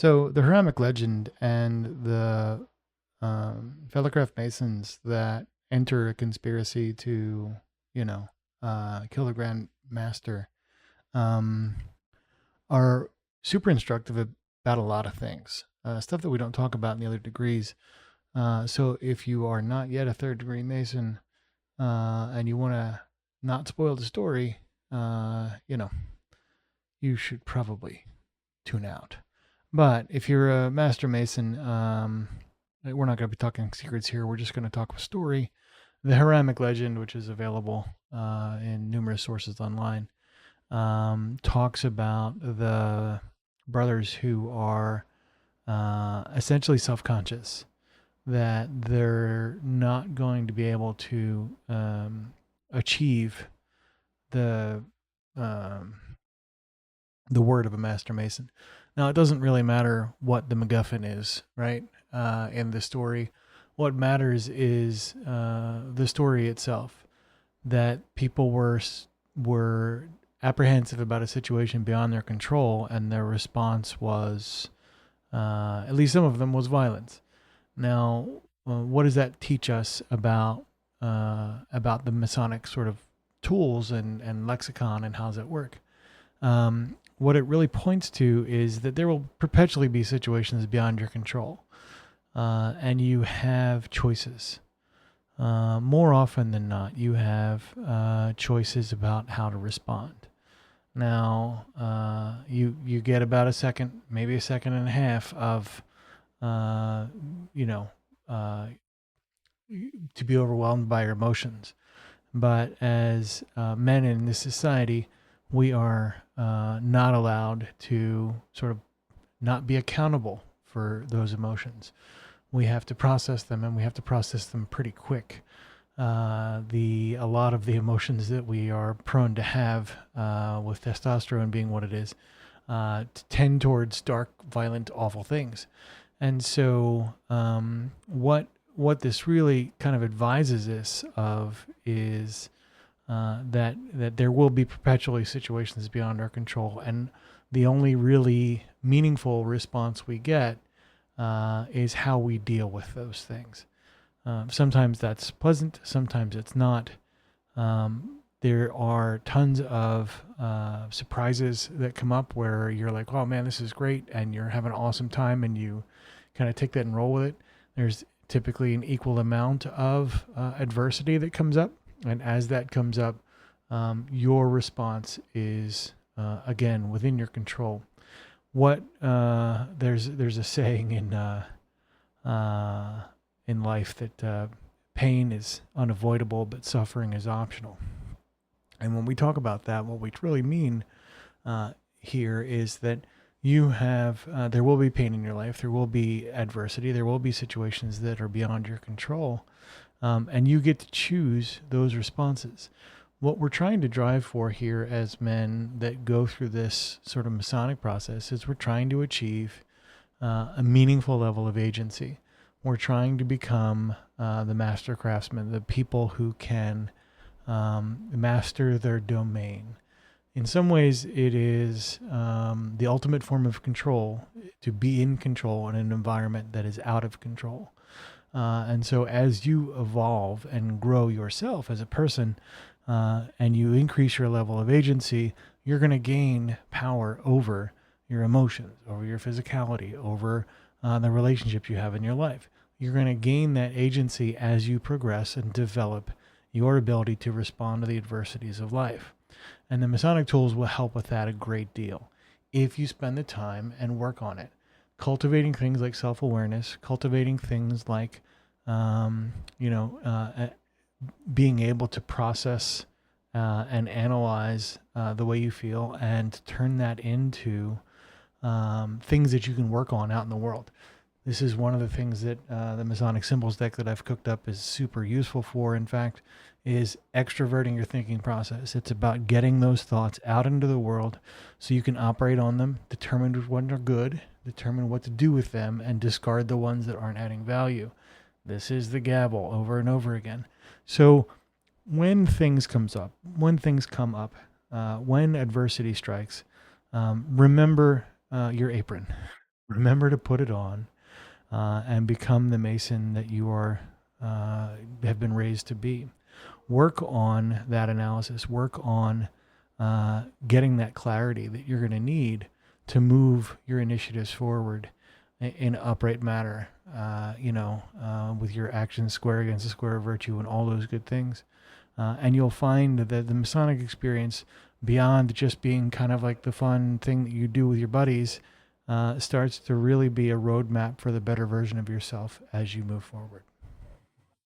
So the Hiramic Legend and the Fellicraft Masons that enter a conspiracy to, you know, kill the Grand Master um, are super instructive about a lot of things, stuff that we don't talk about in the other degrees. So if you are not yet a third degree Mason and you want to not spoil the story, you should probably tune out. But if you're a Master Mason, we're not going to be talking secrets here. We're just going to talk a story. The Hiramic Legend, which is available in numerous sources online, talks about the brothers who are essentially self conscious, that they're not going to be able to achieve the um, the word of a master mason. Now, it doesn't really matter what the MacGuffin is, right? In the story, what matters is the story itself. That people were apprehensive about a situation beyond their control, and their response was, at least some of them, was violence. Now, what does that teach us about the Masonic sort of tools and lexicon, and how does it work? What it really points to is that there will perpetually be situations beyond your control, and you have choices. More often than not, you have choices about how to respond. Now, you get about a second, maybe a second and a half of, uh, you know, uh, to be overwhelmed by your emotions. But as men in this society, we are not allowed to sort of not be accountable for those emotions. We have to process them, and we have to process them pretty quick. A lot of the emotions that we are prone to have, with testosterone being what it is, tend towards dark, violent, awful things. And so, what this really kind of advises us of is that there will be perpetually situations beyond our control, and the only really meaningful response we get is how we deal with those things. Sometimes that's pleasant, sometimes it's not. There are tons of surprises that come up where you're like, oh man, this is great, and you're having an awesome time, and you kind of take that and roll with it. There's typically an equal amount of adversity that comes up, and as that comes up, your response is again within your control. What there's a saying in life that pain is unavoidable, but suffering is optional. And when we talk about that, what we really mean here is that there will be pain in your life, there will be adversity, there will be situations that are beyond your control, and you get to choose those responses. What we're trying to drive for here as men that go through this sort of Masonic process is we're trying to achieve a meaningful level of agency. We're trying to become the master craftsmen, the people who can master their domain. In some ways, it is the ultimate form of control, to be in control in an environment that is out of control. And so as you evolve and grow yourself as a person, and you increase your level of agency, you're going to gain power over your emotions, over your physicality, over the relationships you have in your life. You're going to gain that agency as you progress and develop your ability to respond to the adversities of life. And the Masonic tools will help with that a great deal if you spend the time and work on it. Cultivating things like self-awareness, cultivating things like, being able to process and analyze the way you feel, and turn that into things that you can work on out in the world. This is one of the things that the Masonic Symbols deck that I've cooked up is super useful for. In fact, is extroverting your thinking process. It's about getting those thoughts out into the world so you can operate on them, determine when are good, determine what to do with them, and discard the ones that aren't adding value. This is the gavel over and over again. So when things come up, when adversity strikes, remember your apron. Remember to put it on and become the Mason that you are have been raised to be. Work on that analysis. Work on getting that clarity that you're going to need to move your initiatives forward in an upright manner, with your actions square against the square of virtue and all those good things. And you'll find that the Masonic experience, beyond just being kind of like the fun thing that you do with your buddies, starts to really be a roadmap for the better version of yourself as you move forward.